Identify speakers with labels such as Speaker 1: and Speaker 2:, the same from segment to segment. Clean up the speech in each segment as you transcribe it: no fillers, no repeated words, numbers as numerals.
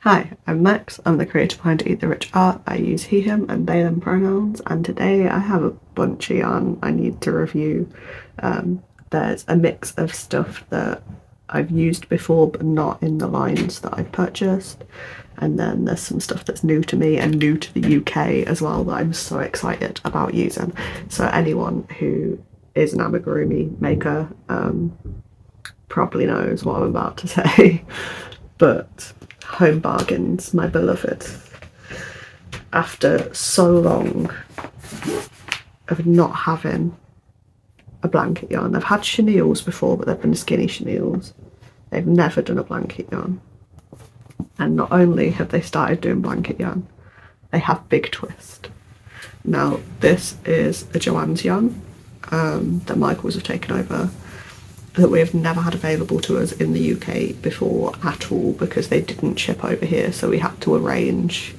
Speaker 1: Hi, I'm Max. I'm the creator behind Eat the Rich Art. I use he, him, and they, them pronouns, and today I have a bunch of yarn I need to review. There's a mix of stuff that I've used before but not in the lines that I've purchased, and then there's some stuff that's new to me and new to the UK as well that I'm so excited about using. So anyone who is an amigurumi maker probably knows what I'm about to say. But home bargains, my beloved. After so long of not having a blanket yarn, I've had chenilles before, but they've been skinny chenilles. They've never done a blanket yarn. And not only have they started doing blanket yarn, they have big twist. Now, this is a Joanne's yarn that Michaels have taken over, that we have never had available to us in the UK before at all, because they didn't ship over here, so we had to arrange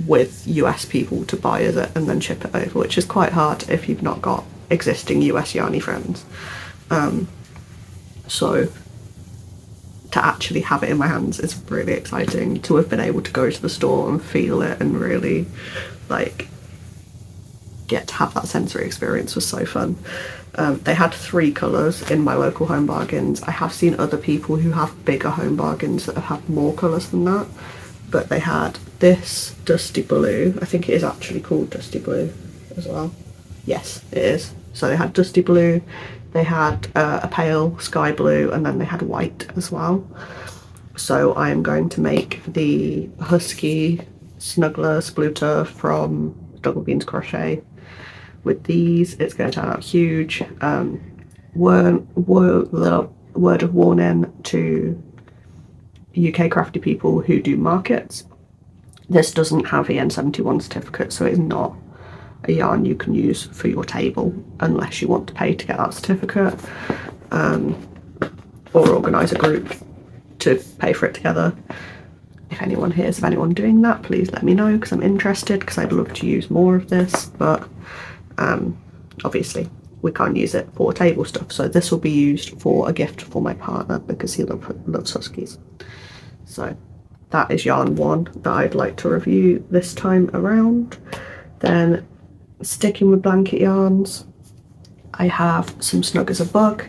Speaker 1: with US people to buy us it and then ship it over, which is quite hard if you've not got existing US yarny friends. So to actually have it in my hands is really exciting. To have been able to go to the store and feel it and really like get to have that sensory experience was so fun. They had 3 colours in my local home bargains. I have seen other people who have bigger home bargains that have more colours than that, but they had this dusty blue. I think it is actually called dusty blue as well. Yes, it is. So they had dusty blue, they had a pale sky blue, and then they had white as well. So I am going to make the Husky Snuggler Spluter from Double Beans Crochet with these. It's going to turn out huge. Word of warning to UK crafty people who do markets: this doesn't have EN71 certificate, so it's not a yarn you can use for your table unless you want to pay to get that certificate, or organise a group to pay for it together. If anyone hears of anyone doing that, please let me know, because I'm interested, because I'd love to use more of this, but obviously we can't use it for table stuff, so this will be used for a gift for my partner because he loves huskies. So that is yarn 1 that I'd like to review this time around. Then, sticking with blanket yarns, I have some Snug as a Bug.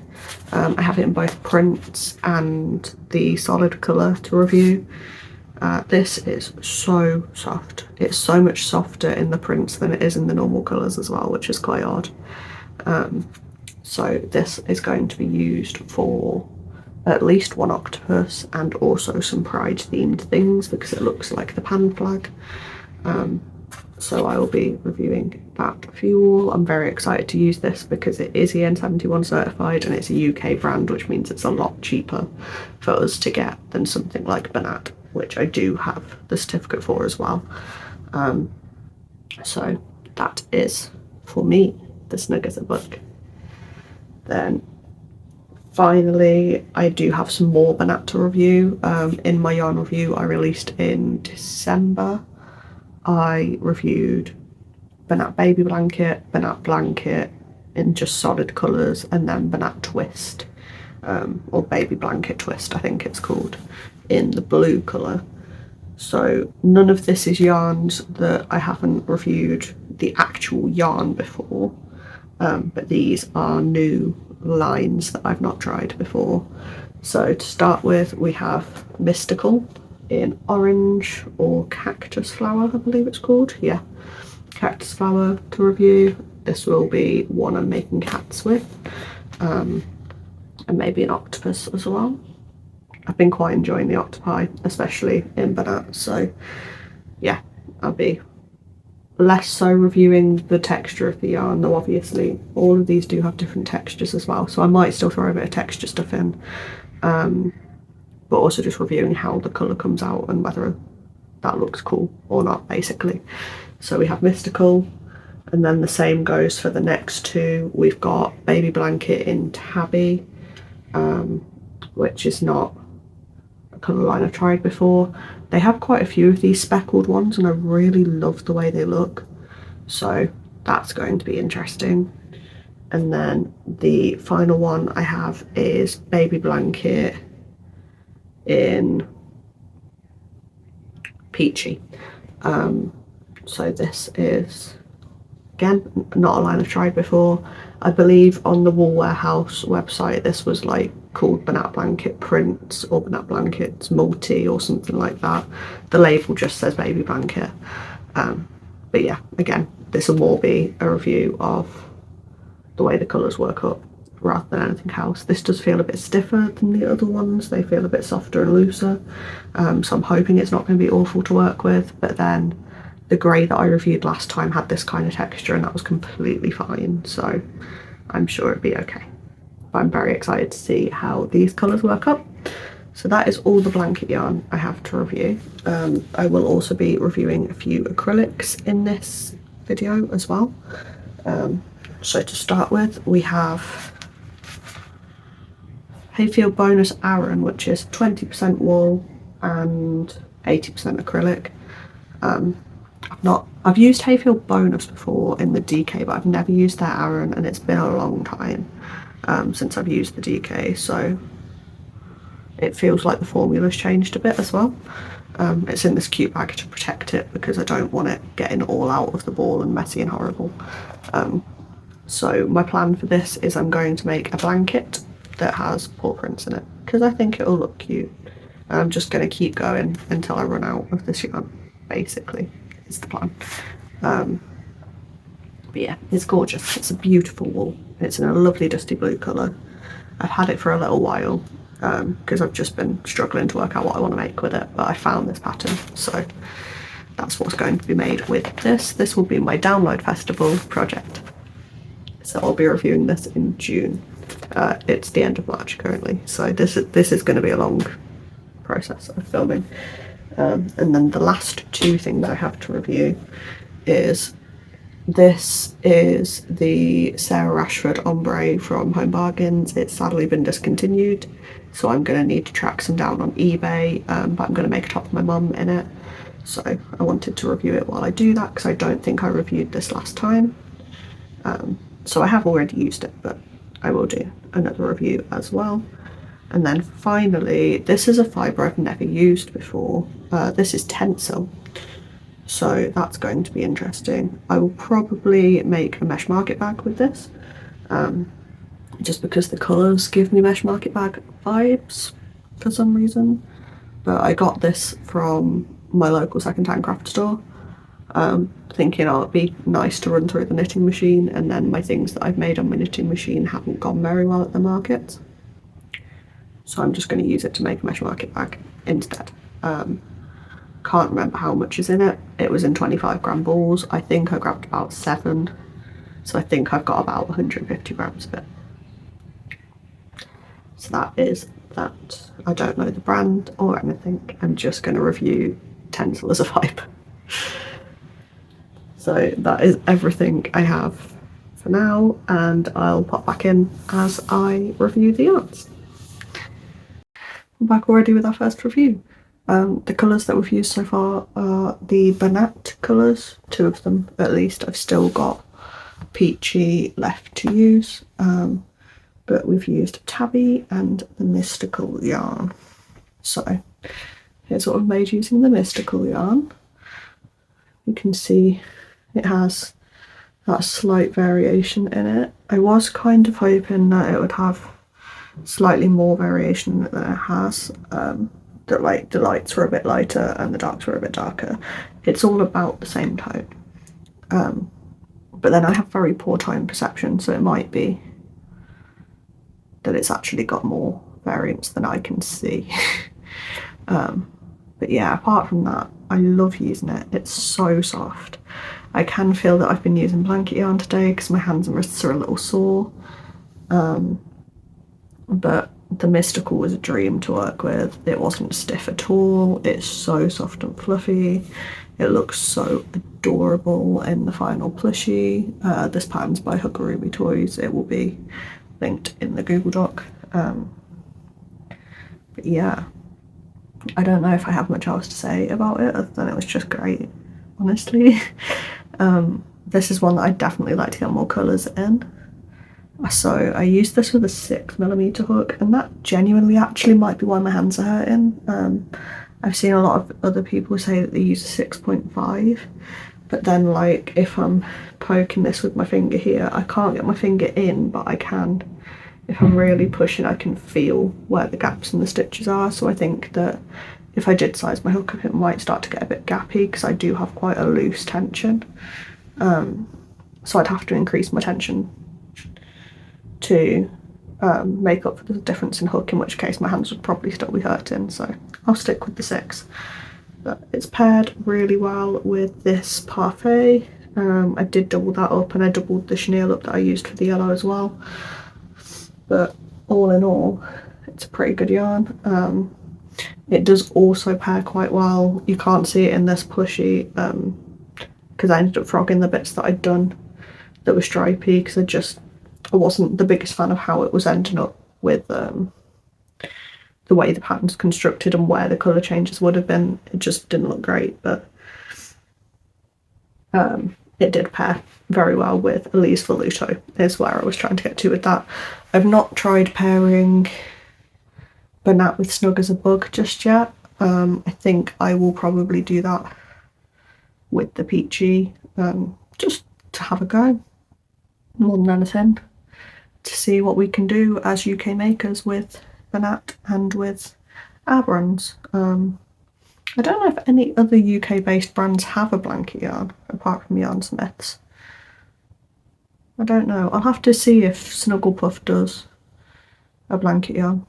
Speaker 1: I have it in both prints and the solid colour to review. This is so soft. It's so much softer in the prints than it is in the normal colours as well, which is quite odd. So this is going to be used for at least one octopus and also some pride themed things, because it looks like the pan flag. So I will be reviewing that for you all. I'm very excited to use this because it is EN71 certified and it's a UK brand, which means it's a lot cheaper for us to get than something like Banat, which I do have the certificate for as well. So that is, for me, the Snug as a Bug. Then finally, I do have some more Banat to review. In my yarn review I released in December, I reviewed Banat Baby Blanket, Banat Blanket in just solid colours, and then Banat Twist, or Baby Blanket Twist I think it's called, in the blue colour. So none of this is yarns that I haven't reviewed the actual yarn before, but these are new lines that I've not tried before. So to start with, we have Mystical in orange, or Cactus Flower I believe it's called. Yeah, Cactus Flower to review. This will be one I'm making hats with, and maybe an octopus as well. I've been quite enjoying the octopi, especially in Banat, so yeah, I'll be less so reviewing the texture of the yarn, though obviously all of these do have different textures as well, so I might still throw a bit of texture stuff in, but also just reviewing how the colour comes out and whether that looks cool or not, basically. So we have Mystical, and then the same goes for the next 2. We've got Baby Blanket in Tabby, which is not a colour line I've tried before. They have quite a few of these speckled ones and I really love the way they look, so that's going to be interesting. And then the final one I have is Baby Blanket in peachy. So this is, again, not a line I've tried before. I believe on the Wool Warehouse website this was like called Banat Blanket Prints or Banat Blankets Multi or something like that. The label just says baby blanket. But yeah, again, this will more be a review of the way the colours work up rather than anything else. This does feel a bit stiffer than the other ones. They feel a bit softer and looser. So I'm hoping it's not going to be awful to work with, but then the grey that I reviewed last time had this kind of texture and that was completely fine, so I'm sure it'd be okay. But I'm very excited to see how these colours work up. So that is all the blanket yarn I have to review. I will also be reviewing a few acrylics in this video as well. So to start with, we have Hayfield Bonus Aran, which is 20% wool and 80% acrylic. I've used Hayfield Bonus before in the DK, but I've never used their Aran, and it's been a long time since I've used the DK, so it feels like the formula's changed a bit as well. It's in this cute bag to protect it because I don't want it getting all out of the ball and messy and horrible. So my plan for this is I'm going to make a blanket that has paw prints in it because I think it'll look cute. And I'm just going to keep going until I run out of this yarn, basically, is the plan. But yeah, it's gorgeous. It's a beautiful wool. It's in a lovely dusty blue colour. I've had it for a little while because I've just been struggling to work out what I want to make with it, but I found this pattern, so that's what's going to be made with this. This will be my download festival project, so I'll be reviewing this in June. It's the end of March currently, so this is going to be a long process of filming. And then the last two things I have to review is this is the Sarah Rashford ombre from Home Bargains. It's sadly been discontinued, so I'm going to need to track some down on eBay, but I'm going to make a top of my mum in it, so I wanted to review it while I do that because I don't think I reviewed this last time. So I have already used it, but I will do another review as well. And then finally, this is a fibre I've never used before. This is Tencel, so that's going to be interesting. I will probably make a mesh market bag with this, just because the colours give me mesh market bag vibes for some reason. But I got this from my local second-hand craft store, thinking, oh, it'd be nice to run through the knitting machine, and then my things that I've made on my knitting machine haven't gone very well at the market. So I'm just going to use it to make a mesh market bag instead. Can't remember how much is in it. It was in 25-gram balls. I think I grabbed about 7. So I think I've got about 150 grams of it. So that is that. I don't know the brand or anything. I'm just going to review Tencel as a fibre. So that is everything I have for now, and I'll pop back in as I review the yarns. We're back already with our first review. The colours that we've used so far are the Banat colours, 2 of them at least. I've still got Peachy left to use, but we've used Tabby and the Mystical yarn. So here's what I've made using the Mystical yarn. You can see it has that slight variation in it. I was kind of hoping that it would have slightly more variation in it than it has. That the lights were a bit lighter and the darks were a bit darker. It's all about the same tone. But then I have very poor tone perception, so it might be that it's actually got more variance than I can see. But yeah, apart from that, I love using it. It's so soft. I can feel that I've been using blanket yarn today because my hands and wrists are a little sore. But the Mystical was a dream to work with. It wasn't stiff at all. It's so soft and fluffy. It looks so adorable in the final plushie. This pattern's by Huggeruby Toys. It will be linked in the Google Doc. But yeah, I don't know if I have much else to say about it other than it was just great, honestly. This is one that I'd definitely like to get more colours in. So I used this with a 6mm hook, and that genuinely actually might be why my hands are hurting. I've seen a lot of other people say that they use a 6.5, but then like if I'm poking this with my finger here, I can't get my finger in, but I can, if I'm really pushing, I can feel where the gaps in the stitches are. So I think that if I did size my hook up, it might start to get a bit gappy because I do have quite a loose tension. So I'd have to increase my tension to make up for the difference in hook, in which case my hands would probably still be hurting. So I'll stick with the 6. But it's paired really well with this parfait. I did double that up, and I doubled the chenille up that I used for the yellow as well. But all in all, it's a pretty good yarn. It does also pair quite well. You can't see it in this plushy because I ended up frogging the bits that I'd done that were stripy, because I wasn't the biggest fan of how it was ending up with the way the pattern's constructed and where the colour changes would have been. It just didn't look great, but it did pair very well with Elise Voluto, is where I was trying to get to with that. I've not tried pairing Banat with Snug as a Bug just yet. I think I will probably do that with the Peachy, just to have a go, more than anything, to see what we can do as UK makers with Banat and with our brands. I don't know if any other UK based brands have a blanket yarn apart from Yarnsmiths. I don't know. I'll have to see if Snugglepuff does a blanket yarn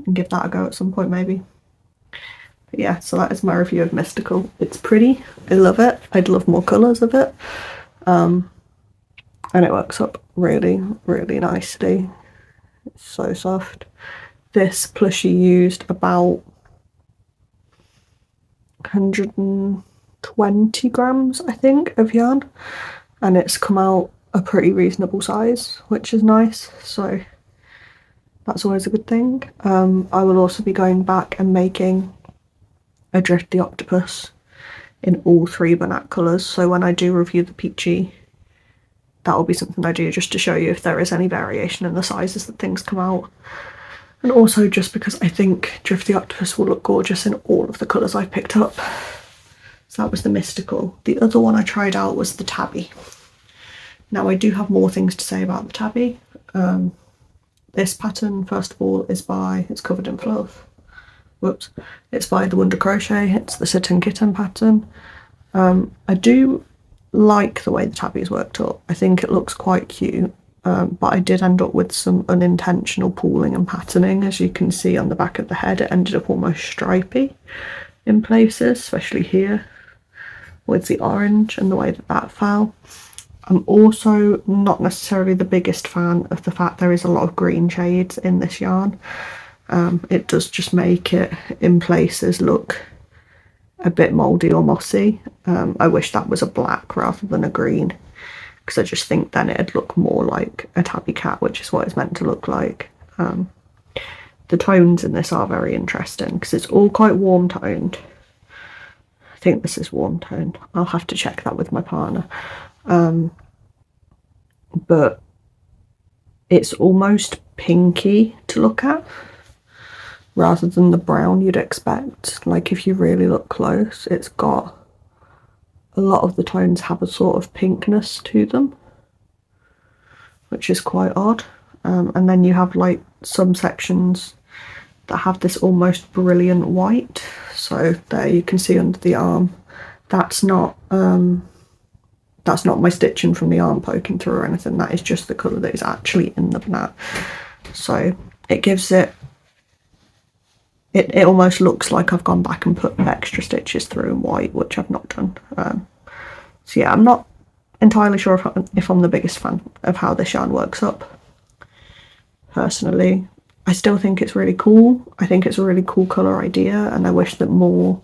Speaker 1: and give that a go at some point maybe. But yeah, so that is my review of Mystical. It's pretty. I love it. I'd love more colours of it. And it works up really, really nicely. It's so soft. This plushie used about 120 grams, I think, of yarn, and it's come out a pretty reasonable size, which is nice, so that's always a good thing. I will also be going back and making a Drift the Octopus in all 3 Banat colours, so when I do review the Peachy, that will be something I do just to show you if there is any variation in the sizes that things come out. And also just because I think Drift the Octopus will look gorgeous in all of the colours I've picked up. So that was the Mystical. The other one I tried out was the Tabby. Now I do have more things to say about the Tabby. This pattern, first of all, it's covered in fluff. Whoops. It's by the Wonder Crochet. It's the Sit and Kitten pattern. I do like the way the Tabby is worked up. I think it looks quite cute. But I did end up with some unintentional pooling and patterning. As you can see on the back of the head, it ended up almost stripy in places, especially here with the orange and the way that that fell. I'm also not necessarily the biggest fan of the fact there is a lot of green shades in this yarn. It does just make it in places look a bit mouldy or mossy. I wish that was a black rather than a green, because I just think then it'd look more like a tabby cat, which is what it's meant to look like. The tones in this are very interesting because it's all quite warm toned. I think this is warm toned. I'll have to check that with my partner. But it's almost pinky to look at rather than the brown you'd expect. Like if you really look close, it's got a lot of the tones have a sort of pinkness to them, which is quite odd. And then you have like some sections that have this almost brilliant white. So there you can see under the arm, that's not my stitching from the arm poking through or anything. That is just the colour that is actually in the Banat. So it gives it almost looks like I've gone back and put extra stitches through in white, which I've not done. So yeah, I'm not entirely sure if I'm the biggest fan of how this yarn works up. Personally, I still think it's really cool. I think it's a really cool colour idea, and I wish that more,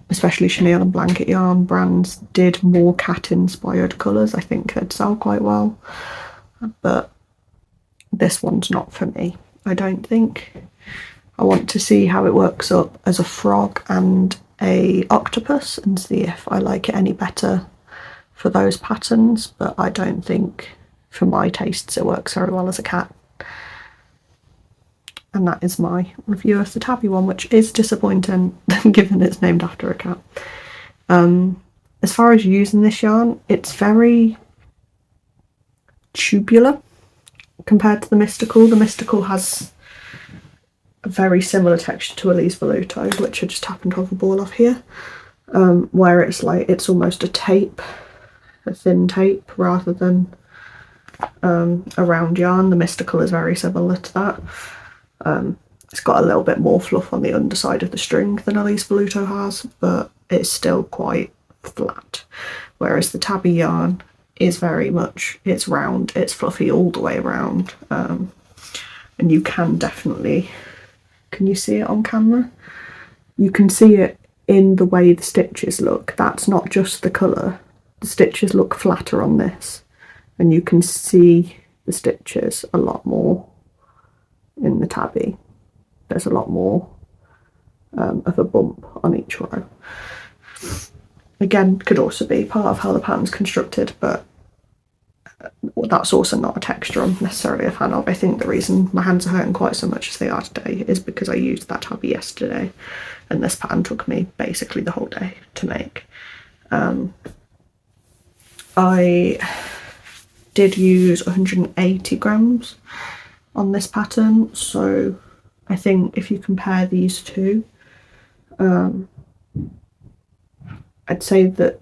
Speaker 1: especially chenille and blanket yarn brands, did more cat-inspired colours. I think they'd sell quite well, but this one's not for me, I don't think. I want to see how it works up as a frog and a octopus and see if I like it any better for those patterns, but I don't think for my tastes it works very well as a cat. And that is my review of the tabby one, which is disappointing given it's named after a cat. As far as using this yarn, it's very tubular compared to the Mystical. The Mystical has a very similar texture to Elise Voluto, which I just happened to have a ball of here, where it's almost a tape, a thin tape, rather than a round yarn. The Mystical is very similar to that. It's got a little bit more fluff on the underside of the string than Elise Voluto has, but it's still quite flat, whereas the tabby yarn is very much, it's round, it's fluffy all the way around, and you can definitely, can you see it on camera? You can see it in the way the stitches look. That's not just the colour, the stitches look flatter on this, and you can see the stitches a lot more in the tabby. There's a lot more of a bump on each row. Again, could also be part of how the pattern's constructed, but that's also not a texture I'm necessarily a fan of. I think the reason my hands are hurting quite so much as they are today is because I used that tabby yesterday, and this pattern took me basically the whole day to make. I did use 180 grams on this pattern, so I think if you compare these two, I'd say that,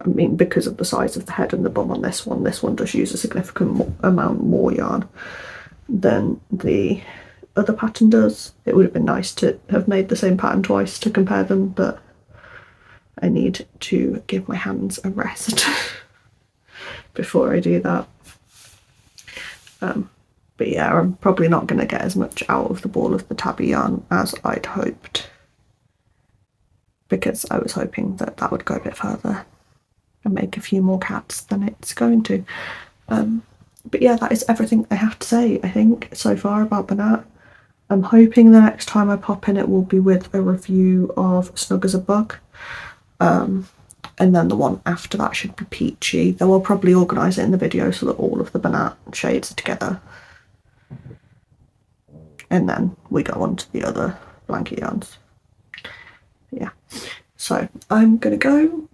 Speaker 1: I mean, because of the size of the head and the bum on this one does use a significant amount more yarn than the other pattern does. It would have been nice to have made the same pattern twice to compare them, but I need to give my hands a rest before I do that. But yeah, I'm probably not going to get as much out of the ball of the tabby yarn as I'd hoped, because I was hoping that that would go a bit further and make a few more cats than it's going to. But yeah, that is everything I have to say, I think, so far about Banat. I'm hoping the next time I pop in it will be with a review of Snug as a Bug. And then the one after that should be Peachy, though I'll probably organise it in the video so that all of the Banat shades are together. And then we go on to the other blanket yarns. Yeah, so I'm gonna go.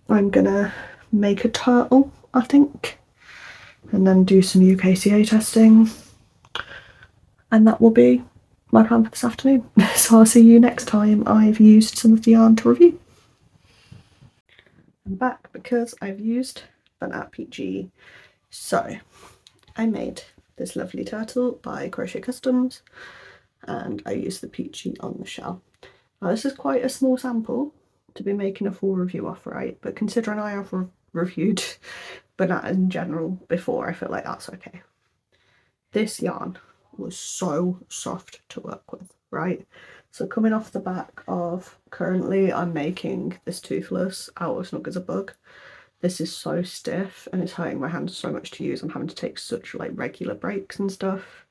Speaker 1: I'm gonna make a turtle, I think, and then do some UKCA testing, and that will be my plan for this afternoon. So I'll see you next time I've used some of the yarn to review. I'm back because I've used Banat Peachy. So I made this lovely turtle by Crochet Customs, and I used the Peachy on the shell. Now this is quite a small sample to be making a full review off, right? But considering I have reviewed Banat in general before, I feel like that's okay. This yarn was so soft to work with, right? So coming off the back of, currently I'm making this Toothless out of Snug as a Bug. This is so stiff and it's hurting my hands so much to use. I'm having to take such like regular breaks and stuff.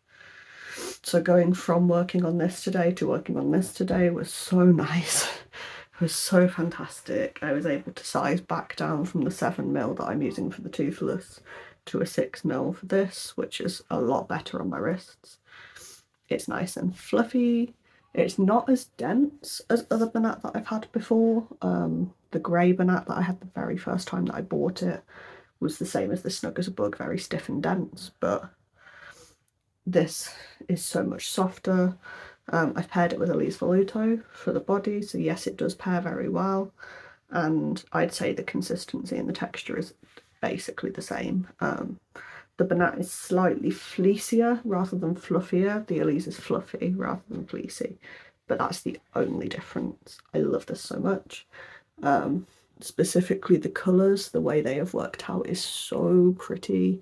Speaker 1: So going from working on this today to working on this today was so nice. It was so fantastic. I was able to size back down from the 7mm that I'm using for the Toothless to a 6mm for this, which is a lot better on my wrists. It's nice and fluffy. It's not as dense as other Banat that I've had before. The grey Banat that I had the very first time that I bought it was the same as the Snug as a Bug, very stiff and dense, but this is so much softer. I've paired it with Elise Voluto for the body, so yes, it does pair very well, and I'd say the consistency and the texture is basically the same. The Banat is slightly fleecier rather than fluffier. The Elise is fluffy rather than fleecy, but that's the only difference. I love this so much. Specifically the colours, the way they have worked out is so pretty,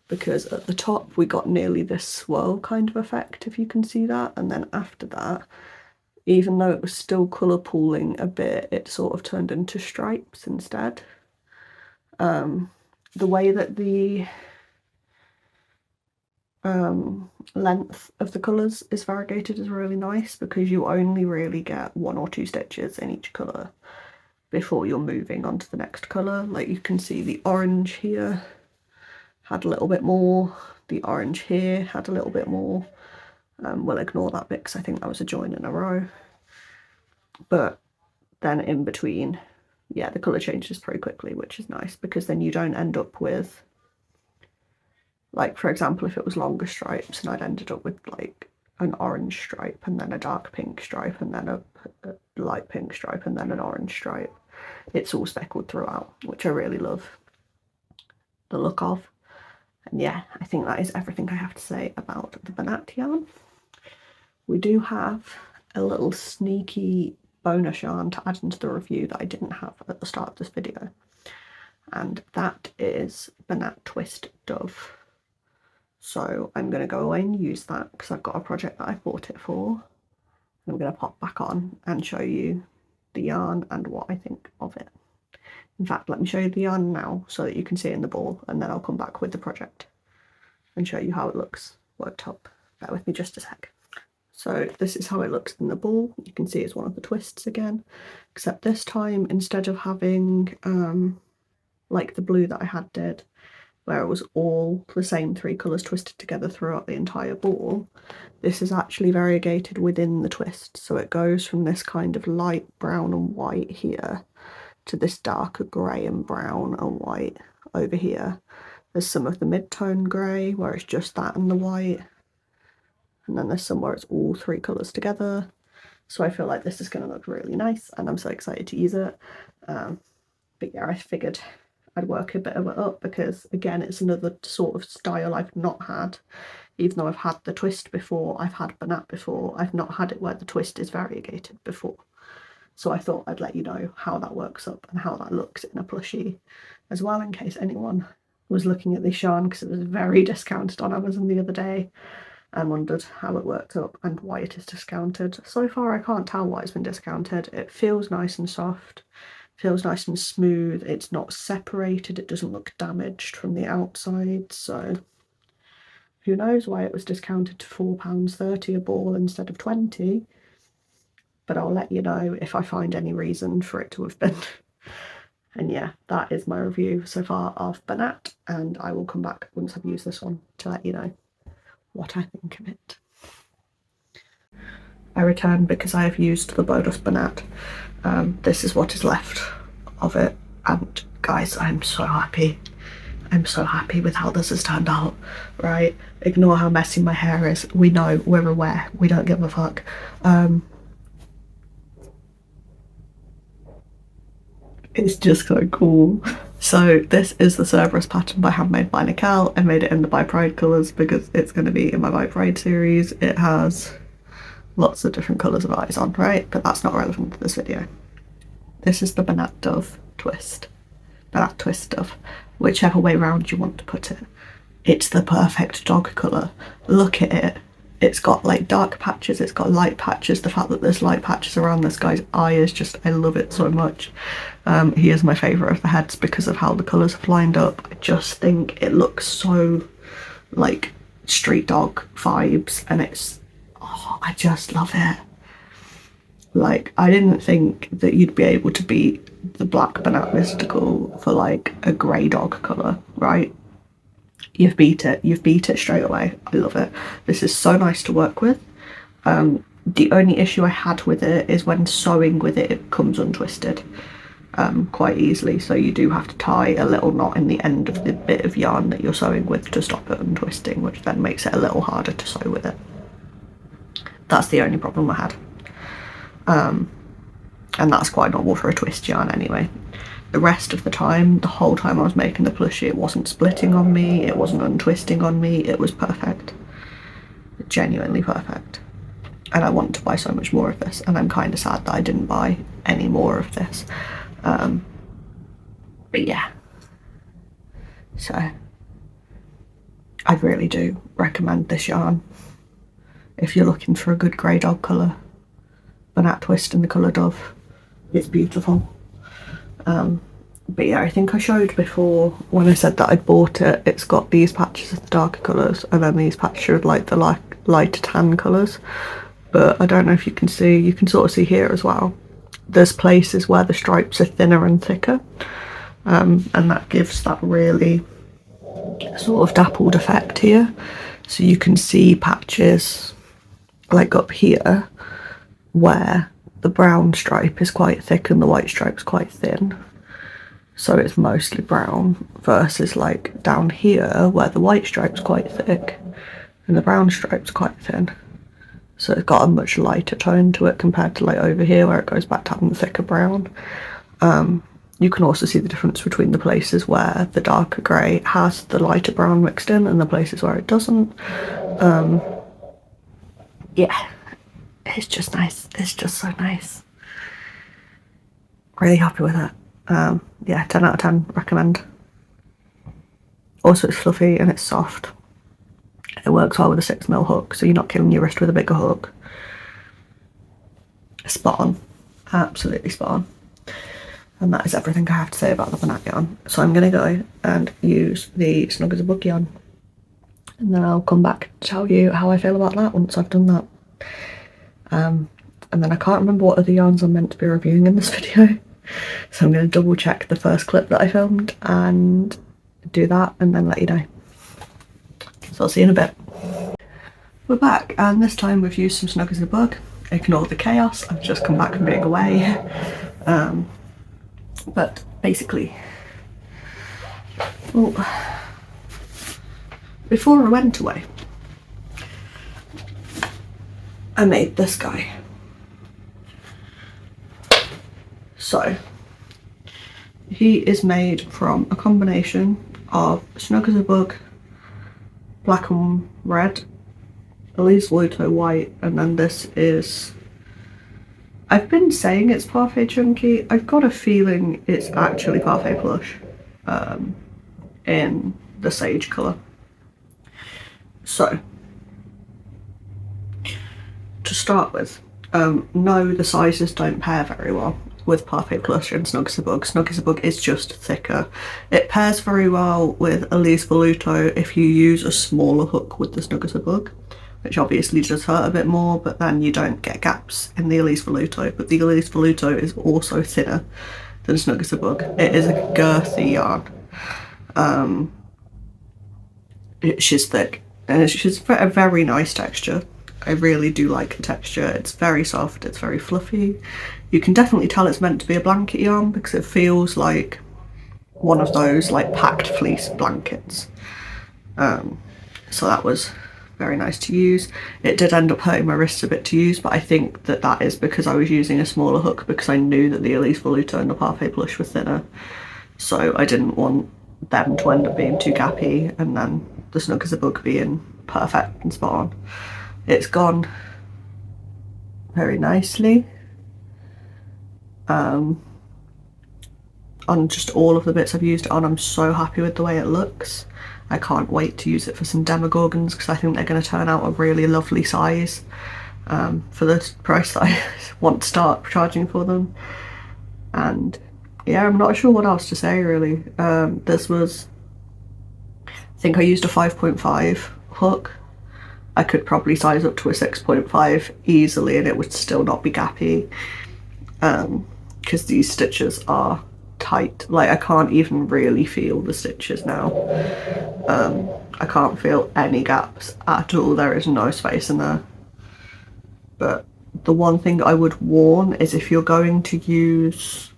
Speaker 1: because at the top we got nearly this swirl kind of effect, if you can see that, and then after that, even though it was still colour pooling a bit, it sort of turned into stripes instead. The way that the length of the colours is variegated is really nice, because you only really get 1 or 2 stitches in each colour before you're moving on to the next colour. Like you can see the orange here had a little bit more, the orange here had a little bit more, We'll ignore that bit because I think that was a join in a row. But then in between, yeah, the colour changes pretty quickly, which is nice, because then you don't end up with, like, for example, if it was longer stripes and I'd ended up with like an orange stripe and then a dark pink stripe and then a light pink stripe and then an orange stripe, it's all speckled throughout, which I really love the look of. And yeah, I think that is everything I have to say about the Banat yarn. We do have a little sneaky bonus yarn to add into the review that I didn't have at the start of this video, and that is Banat Twist Dove. So I'm going to go away and use that because I've got a project that I bought it for. I'm going to pop back on and show you the yarn and what I think of it. In fact, let me show you the yarn now so that you can see it in the ball, and then I'll come back with the project and show you how it looks worked up. Bear with me just a sec. So this is how it looks in the ball. You can see it's one of the twists again, except this time, instead of having like the blue that I had did, where it was all the same 3 colours twisted together throughout the entire ball, this is actually variegated within the twist. So it goes from this kind of light brown and white here to this darker grey and brown and white over here. There's some of the mid-tone grey where it's just that and the white, and then there's some where it's all 3 colours together. So I feel like this is going to look really nice, and I'm so excited to use it. But yeah, I figured I'd work a bit of it up because, again, it's another sort of style I've not had. Even though I've had the twist before, I've had Banat before, I've not had it where the twist is variegated before. So I thought I'd let you know how that works up and how that looks in a plushie as well, in case anyone was looking at this yarn, because it was very discounted on Amazon the other day and wondered how it worked up and why it is discounted. So far I can't tell why it's been discounted. It feels nice and soft, feels nice and smooth, it's not separated, it doesn't look damaged from the outside, so who knows why it was discounted to £4.30 a ball instead of 20, but I'll let you know if I find any reason for it to have been. And yeah, that is my review so far of Banat, and I will come back once I've used this one to let you know what I think of it. I returned because I have used the bonus Banat. This is what is left of it, and guys, I'm so happy. I'm so happy with how this has turned out, right? Ignore how messy my hair is. We know, we're aware, we don't give a fuck. It's just so cool. So this is the Cerberus pattern by Handmade by Nicole. I made it in the By Pride colours because it's going to be in my By Pride series. It has lots of different colours of eyes on, right? But that's not relevant to this video. This is the Banat Dove twist. Banat Twist Dove. Whichever way round you want to put it. It's the perfect dog colour. Look at it. It's got like dark patches, it's got light patches. The fact that there's light patches around this guy's eye is just, I love it so much. He is my favourite of the heads because of how the colours have lined up. I just think it looks so like street dog vibes, and it's, oh, I just love it. Like, I didn't think that you'd be able to beat the black Banat Mystical for like a grey dog colour, right? You've beat it straight away. I love it. This is so nice to work with. The only issue I had with it is when sewing with it, it comes untwisted quite easily, so you do have to tie a little knot in the end of the bit of yarn that you're sewing with to stop it untwisting, which then makes it a little harder to sew with it. That's the only problem I had. And that's quite normal for a twist yarn anyway. The rest of the time, the whole time I was making the plushie, it wasn't splitting on me, it wasn't untwisting on me, it was perfect. Genuinely perfect. And I want to buy so much more of this, and I'm kind of sad that I didn't buy any more of this. But yeah. So, I really do recommend this yarn. If you're looking for a good grey dog colour, Banat Twist in the colour Dove, it's beautiful. But yeah, I think I showed before when I said that I'd bought it, it's got these patches of the darker colours and then these patches of like the lighter tan colours. But I don't know if you can see, you can sort of see here as well. There's places where the stripes are thinner and thicker, and that gives that really sort of dappled effect here. So you can see patches like up here where the brown stripe is quite thick and the white stripe's quite thin, so it's mostly brown, versus like down here where the white stripe's quite thick and the brown stripe's quite thin, so it's got a much lighter tone to it compared to like over here where it goes back to having the thicker brown. You can also see the difference between the places where the darker grey has the lighter brown mixed in and the places where it doesn't. Yeah, it's just nice. It's just so nice. Really happy with it. Yeah, 10 out of 10, recommend. Also, it's fluffy and it's soft. It works well with a 6mm hook, so you're not killing your wrist with a bigger hook. Spot on. Absolutely spot on. And that is everything I have to say about the banana yarn. So I'm going to go and use the Snug as a Bug yarn. And then I'll come back to tell you how I feel about that once I've done that. And then I can't remember what other yarns I'm meant to be reviewing in this video. So I'm going to double check the first clip that I filmed and do that and then let you know. So I'll see you in a bit. We're back, and this time we've used some Snug as a Bug. Ignore the chaos, I've just come back from being away. But basically, before I went away, I made this guy. So, he is made from a combination of Snug as a Bug, black and red, Elise Vuitto white, and then this is, I've been saying it's Parfait Chunky. I've got a feeling it's actually Parfait Plush in the sage colour. So, to start with, no, the sizes don't pair very well with Parfait Plush and Snug as a Bug. Snug as a Bug is just thicker. It pairs very well with Elise Vuitto if you use a smaller hook with the Snug as a Bug, which obviously does hurt a bit more, but then you don't get gaps in the Elise Vuitto. But the Elise Vuitto is also thinner than Snug as a Bug. It is a girthy yarn. She's thick, and she's a very nice texture. I really do like the texture. It's very soft, it's very fluffy. You can definitely tell it's meant to be a blanket yarn because it feels like one of those like packed fleece blankets. So that was very nice to use. It did end up hurting my wrists a bit to use, but I think that that is because I was using a smaller hook because I knew that the Elise Vuitto and the Parfait Plush were thinner. So I didn't want them to end up being too gappy and then the Snug as a Bug being perfect and spot on. It's gone very nicely on just all of the bits I've used it on. I'm so happy with the way it looks. I can't wait to use it for some demogorgons because I think they're going to turn out a really lovely size for the price that I want to start charging for them. And yeah, I'm not sure what else to say really. This was, I think I used a 5.5 hook. I could probably size up to a 6.5 easily and it would still not be gappy, because these stitches are tight. Like I can't even really feel the stitches now. I can't feel any gaps at all. There is no space in there. But the one thing I would warn is if you're going to use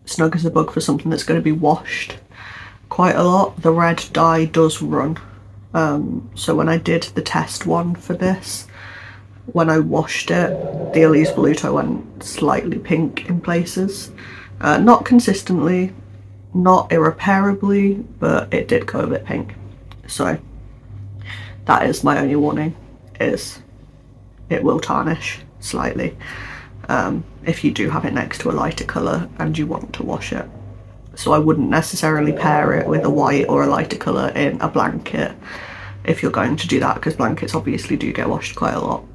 Speaker 1: Snug as a Bug for something that's going to be washed quite a lot, the red dye does run. So when I did the test one for this, when I washed it, the Elise Vuitto went slightly pink in places. Not consistently, not irreparably, but it did go a bit pink. So that is my only warning, is it will tarnish slightly if you do have it next to a lighter colour and you want to wash it. So I wouldn't necessarily pair it with a white or a lighter colour in a blanket if you're going to do that, because blankets obviously do get washed quite a lot.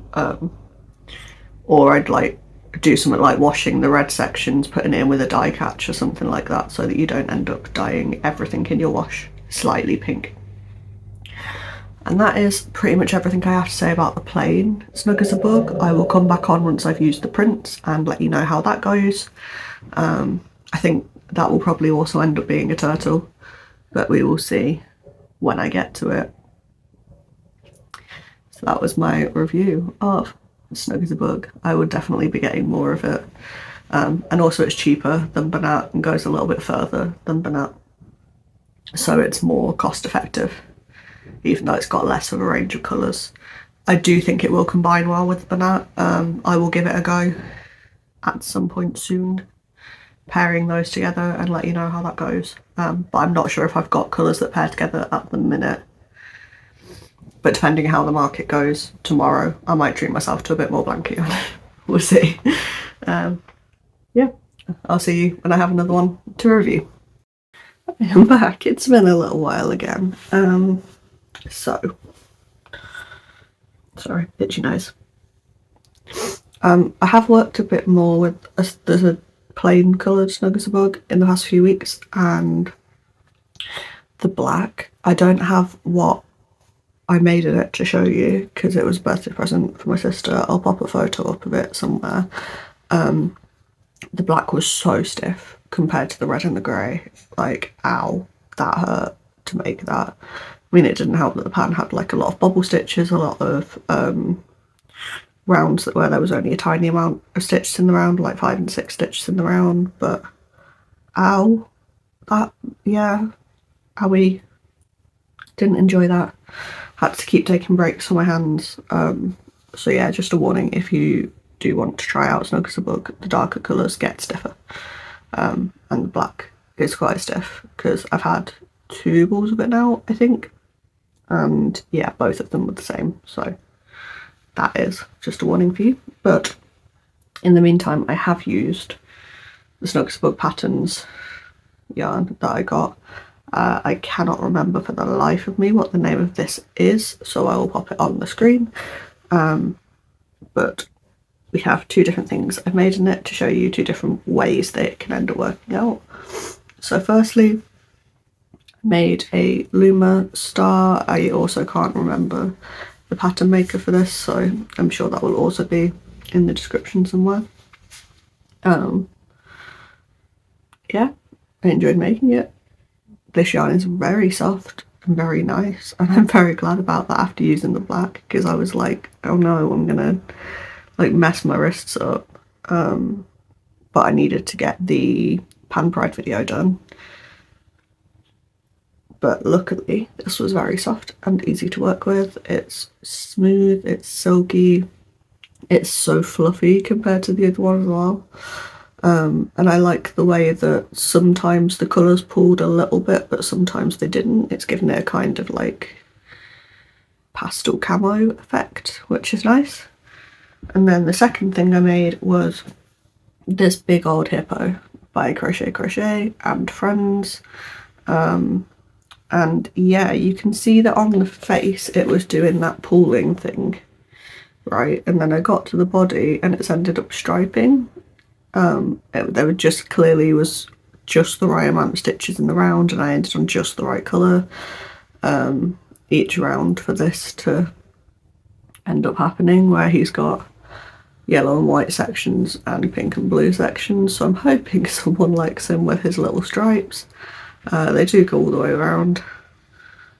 Speaker 1: Or I'd like do something like washing the red sections, putting it in with a dye catch or something like that, so that you don't end up dyeing everything in your wash slightly pink. And that is pretty much everything I have to say about the plain Snug as a Bug. I will come back on once I've used the prints and let you know how that goes. I think that will probably also end up being a turtle, but we will see when I get to it. So that was my review of snug as a bug. I would definitely be getting more of it. And also it's cheaper than Banat and goes a little bit further than Banat. So it's more cost effective, even though it's got less of a range of colours. I do think it will combine well with Banat. I will give it a go at some point soon, pairing those together and let you know how that goes. But I'm not sure if I've got colours that pair together at the minute. But depending how the market goes tomorrow, I might treat myself to a bit more blanket on. We'll see. Yeah, I'll see you when I have another one to review. I'm back. It's been a little while again. So, sorry, itchy nose. I have worked a bit more with there's a plain coloured Snug as a Bug in the past few weeks, and the black. I don't have what I made in it to show you because it was a birthday present for my sister. I'll pop a photo up of it somewhere. The black was so stiff compared to the red and the grey. Like, ow, that hurt to make that. I mean, it didn't help that the pattern had like a lot of bobble stitches, a lot of rounds where there was only a tiny amount of stitches in the round, like 5 and 6 stitches in the round, but ow, that, yeah, owie, didn't enjoy that. Had to keep taking breaks on my hands. So yeah, just a warning, if you do want to try out Snug as a Bug, the darker colours get stiffer, and the black is quite stiff because I've had 2 balls of it now, I think, and yeah, both of them were the same, so that is just a warning for you. But in the meantime, I have used the Snug as a Bug Patterns yarn that I got. I cannot remember for the life of me what the name of this is, so I will pop it on the screen. But we have 2 different things I've made in it to show you 2 different ways that it can end up working out. So firstly, I made a Luma star. I also can't remember the pattern maker for this, so I'm sure that will also be in the description somewhere. Yeah, I enjoyed making it. This yarn is very soft and very nice, and I'm very glad about that after using the black, because I was like, oh no, I'm gonna like mess my wrists up. But I needed to get the Pan Pride video done. But luckily this was very soft and easy to work with. It's smooth, it's silky, it's so fluffy compared to the other one as well. And I like the way that sometimes the colours pulled a little bit, but sometimes they didn't. It's given it a kind of like pastel camo effect, which is nice. And then the second thing I made was this big old hippo by Crochet and Friends. And yeah, you can see that on the face it was doing that pulling thing, right? And then I got to the body and it's ended up striping. There were just clearly was just the right amount of stitches in the round, and I ended on just the right colour each round for this to end up happening, where he's got yellow and white sections and pink and blue sections. So I'm hoping someone likes him with his little stripes. They do go all the way around,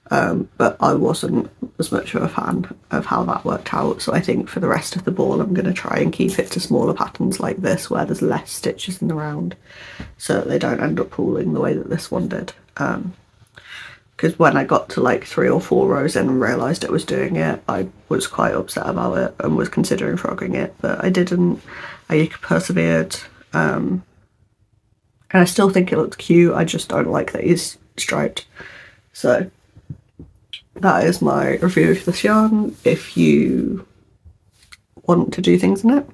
Speaker 1: but I wasn't as much of a fan of how that worked out, so I think for the rest of the ball I'm going to try and keep it to smaller patterns like this, where there's less stitches in the round, so that they don't end up pooling the way that this one did. Because when I got to like 3 or 4 rows in and realised it was doing it, I was quite upset about it and was considering frogging it, but I didn't. I persevered. And I still think it looks cute, I just don't like that he's striped. So that is my review of this yarn. If you want to do things in it,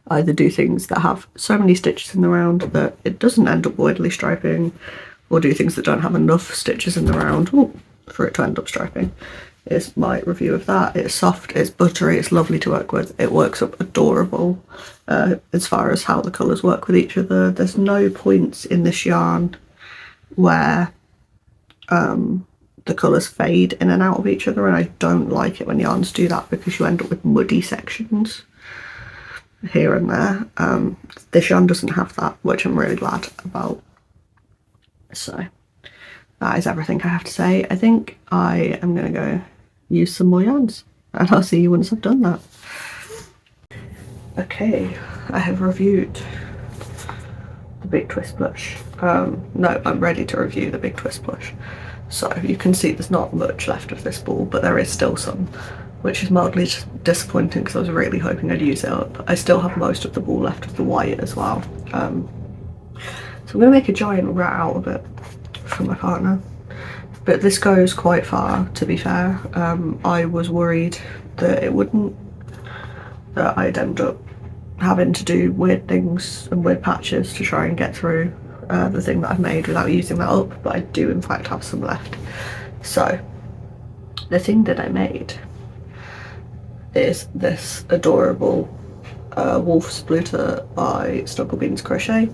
Speaker 1: either do things that have so many stitches in the round that it doesn't end up voidly striping, or do things that don't have enough stitches in the round for it to end up striping, is my review of that. It's soft, it's buttery, it's lovely to work with, it works up adorable as far as how the colours work with each other. There's no points in this yarn where the colours fade in and out of each other, and I don't like it when yarns do that because you end up with muddy sections here and there. This yarn doesn't have that, which I'm really glad about. So that is everything I have to say. I think I am going to go use some more yarns, and I'll see you once I've done that. Okay, I have reviewed the Big Twist Plush. No, I'm ready to review the Big Twist Plush. So you can see there's not much left of this ball, but there is still some, which is mildly disappointing because I was really hoping I'd use it up. I still have most of the ball left of the white as well. So I'm going to make a giant rat out of it for my partner. But this goes quite far, to be fair. I was worried that it wouldn't, that I'd end up having to do weird things and weird patches to try and get through the thing that I've made without using that up, but I do in fact have some left. So the thing that I made is this adorable wolf spluter by Beans Crochet.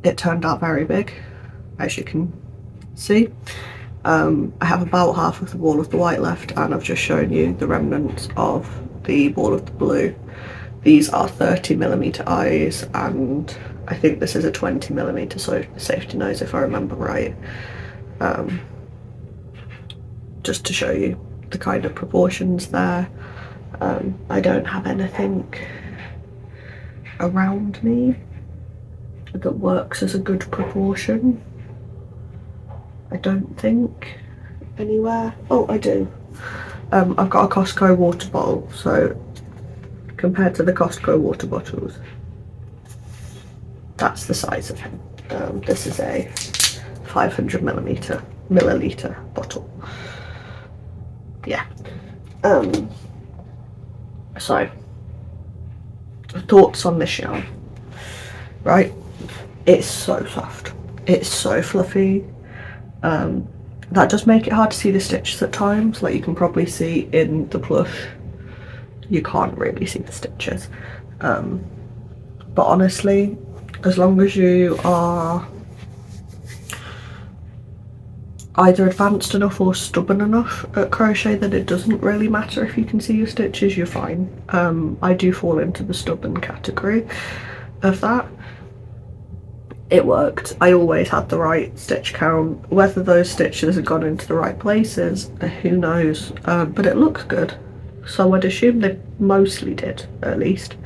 Speaker 1: It turned out very big, as you can see. I have about half of the ball of the white left, and I've just shown you the remnants of the ball of the blue. These are 30mm eyes, and I think this is a 20mm safety nose if I remember right. Just to show you the kind of proportions there. I don't have anything around me that works as a good proportion. I don't think anywhere. Oh, I do. I've got a Costco water bottle, so compared to the Costco water bottles, that's the size of him. This is a 500milliliter bottle. Yeah. So thoughts on this yarn, right? It's so soft, it's so fluffy. That does make it hard to see the stitches at times, like you can probably see in the plush. You can't really see the stitches, but honestly, as long as you are either advanced enough or stubborn enough at crochet that it doesn't really matter if you can see your stitches, you're fine. I do fall into the stubborn category of that. It worked. I always had the right stitch count. Whether those stitches have gone into the right places, who knows, but it looks good, so I'd assume they mostly did, at least.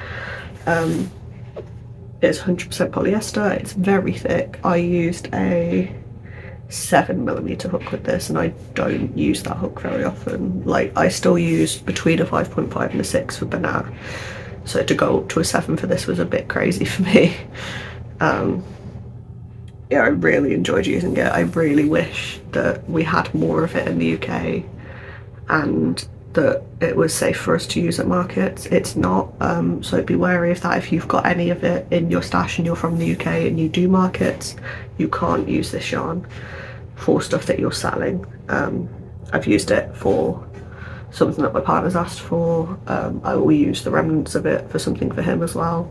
Speaker 1: It's 100% polyester, it's very thick. I used a 7mm hook with this, and I don't use that hook very often. Like, I still use between a 5.5 and a 6 for banana, so to go up to a 7 for this was a bit crazy for me. Yeah, I really enjoyed using it. I really wish that we had more of it in the UK and that it was safe for us to use at markets. It's not, so be wary of that. If you've got any of it in your stash and you're from the UK and you do markets, you can't use this yarn for stuff that you're selling. I've used it for something that my partner's asked for. I will use the remnants of it for something for him as well.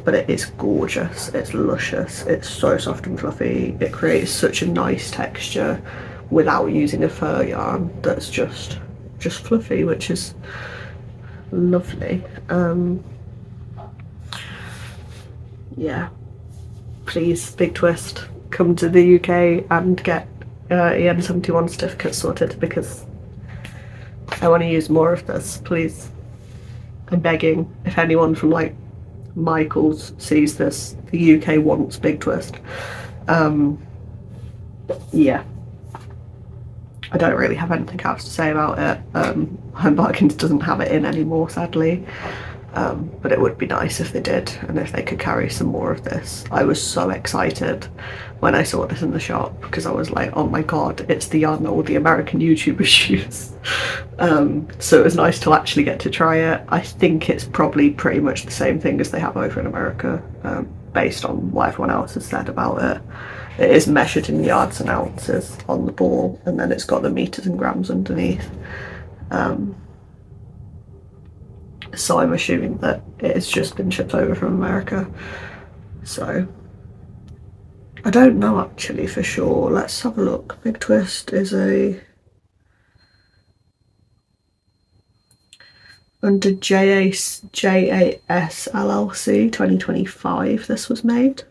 Speaker 1: But it is gorgeous, it's luscious, it's so soft and fluffy. It creates such a nice texture without using a fur yarn that's just fluffy, which is lovely. Yeah, please, Big Twist, come to the UK and get EN71 certificates sorted, because I want to use more of this, please. I'm begging. If anyone from like Michael's sees this, the UK wants Big Twist. Yeah, I don't really have anything else to say about it. Home Bargains doesn't have it in anymore, sadly, but it would be nice if they did, and if they could carry some more of this. I was so excited when I saw this in the shop, because I was like, oh my god, it's the yarn that all the American YouTubers use. So it was nice to actually get to try it. I think it's probably pretty much the same thing as they have over in America, based on what everyone else has said about it. It is measured in yards and ounces on the ball, and then it's got the meters and grams underneath. So I'm assuming that it has just been shipped over from America. So I don't know actually for sure. Let's have a look. Big Twist is under JAS LLC 2025 this was made.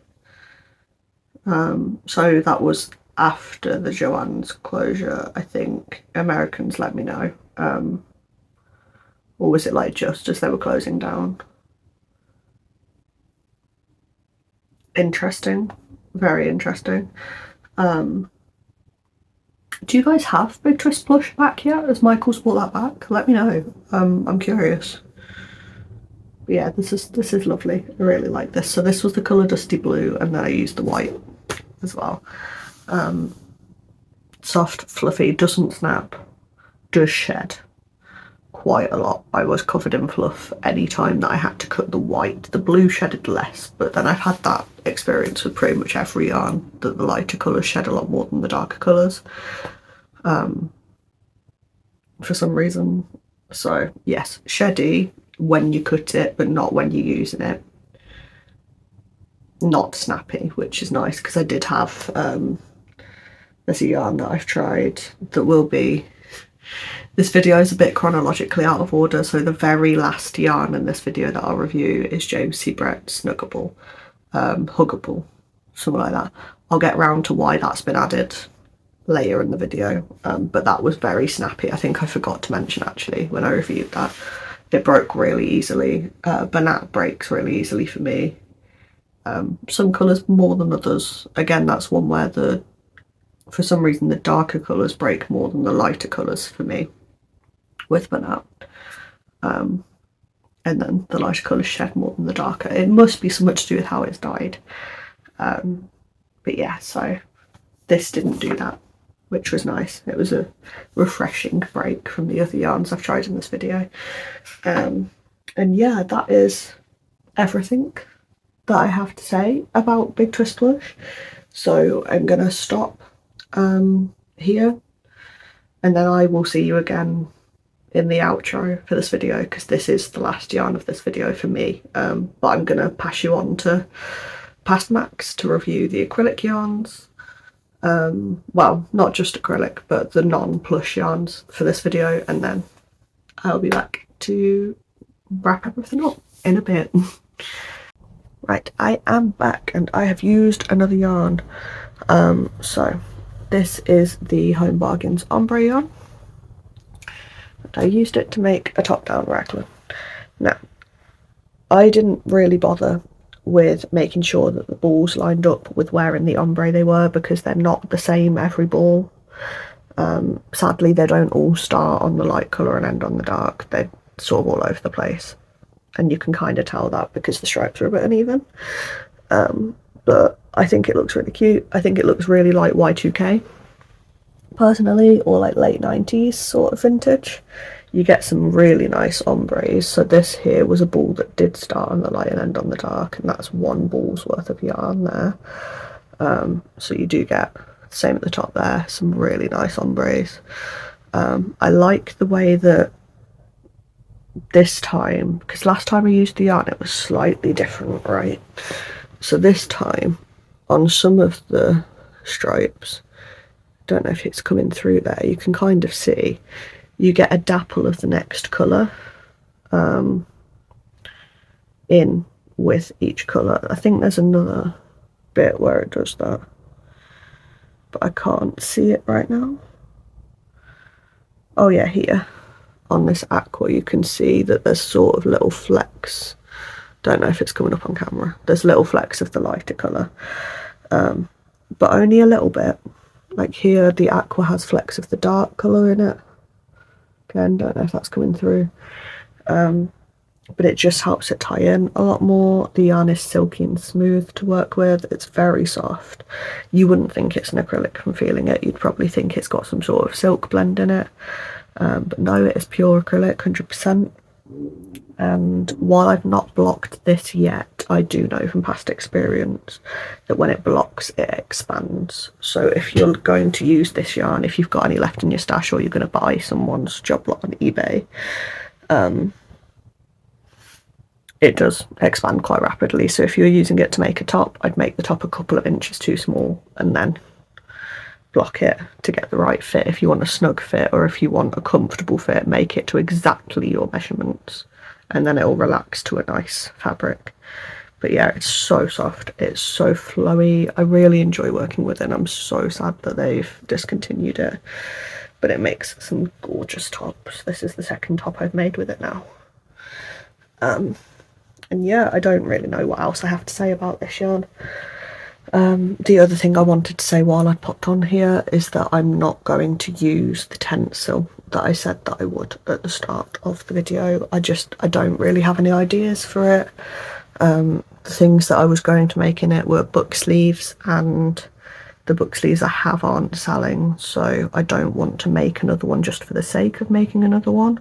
Speaker 1: So that was after the Joann's closure, I think. Americans, let me know. Or was it like just as they were closing down? Interesting. Very interesting. Do you guys have Big Twist Plush back yet? Has Michael's brought that back? Let me know. I'm curious. But yeah, this is lovely. I really like this. So this was the colour Dusty Blue, and then I used the white as well. Soft, fluffy, doesn't snap, does shed quite a lot. I was covered in fluff any time that I had to cut the white. The blue shedded less, but then I've had that experience with pretty much every yarn, that the lighter colours shed a lot more than the darker colours. For some reason. So yes, sheddy when you cut it, but not when you're using it. Not snappy, which is nice, because I did have there's a yarn that I've tried that will be, this video is a bit chronologically out of order, so the very last yarn in this video that I'll review is James C. Brett's Snuggable, Huggable, something like that. I'll get round to why that's been added later in the video, but that was very snappy. I think I forgot to mention actually when I reviewed that. It broke really easily. Banat breaks really easily for me. Some colours more than others. Again, that's one where for some reason the darker colours break more than the lighter colours for me with Banat. And then the lighter colours shed more than the darker. It must be something to do with how it's dyed. But yeah, so this didn't do that, which was nice. It was a refreshing break from the other yarns I've tried in this video. And yeah, that is everything that I have to say about Big Twist Plush. So I'm gonna stop here, and then I will see you again in the outro for this video, because this is the last yarn of this video for me. But I'm gonna pass you on to Past Max to review the acrylic yarns. Well, not just acrylic, but the non-plush yarns for this video, and then I'll be back to wrap everything up in a bit. Right, I am back, and I have used another yarn. So this is the Home Bargains ombre yarn. And I used it to make a top-down raglan. Now, I didn't really bother with making sure that the balls lined up with where in the ombre they were, because they're not the same every ball. Sadly, they don't all start on the light colour and end on the dark. They're sort of all over the place, and you can kind of tell that because the stripes are a bit uneven. But I think it looks really cute. I think it looks really like Y2K personally, or like late 90s sort of vintage. You get some really nice ombres. So this here was a ball that did start on the light and end on the dark, and that's one ball's worth of yarn there. So you do get, same at the top there, some really nice ombres. I like the way that this time, because last time I used the yarn it was slightly different, right? So this time on some of the stripes, don't know if it's coming through there, you can kind of see you get a dapple of the next colour in with each colour. I think there's another bit where it does that, but I can't see it right now. Oh yeah, here on this aqua you can see that there's sort of little flecks. Don't know if it's coming up on camera. There's little flecks of the lighter colour, but only a little bit. Like here the aqua has flecks of the dark colour in it. Again, don't know if that's coming through, but it just helps it tie in a lot more. The yarn is silky and smooth to work with. It's very soft. You wouldn't think it's an acrylic from feeling it. You'd probably think it's got some sort of silk blend in it, but no, it is pure acrylic, 100%. And while I've not blocked this yet, I do know from past experience that when it blocks it expands. So if you're going to use this yarn, if you've got any left in your stash, or you're going to buy someone's job lot on eBay, it does expand quite rapidly. So if you're using it to make a top, I'd make the top a couple of inches too small and then block it to get the right fit. If you want a snug fit, or if you want a comfortable fit, make it to exactly your measurements, and then it will relax to a nice fabric. But yeah, it's so soft, it's so flowy. I really enjoy working with it, and I'm so sad that they've discontinued it. but it makes some gorgeous tops. This is the second top I've made with it now. And yeah, I don't really know what else I have to say about this yarn. The other thing I wanted to say while I popped on here is that I'm not going to use the tencel that I said that I would at the start of the video. I don't really have any ideas for it. The things that I was going to make in it were book sleeves, and the book sleeves I have aren't selling, so I don't want to make another one just for the sake of making another one.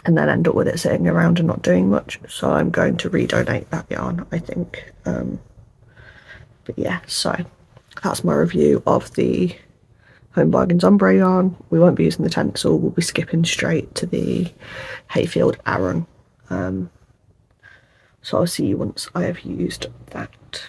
Speaker 1: And then end up with it sitting around and not doing much. So I'm going to redonate that yarn, I think. But yeah, so that's my review of the Home Bargains ombre yarn. We won't be using the tencel, we'll be skipping straight to the Hayfield Aran. So I'll see you once I have used that.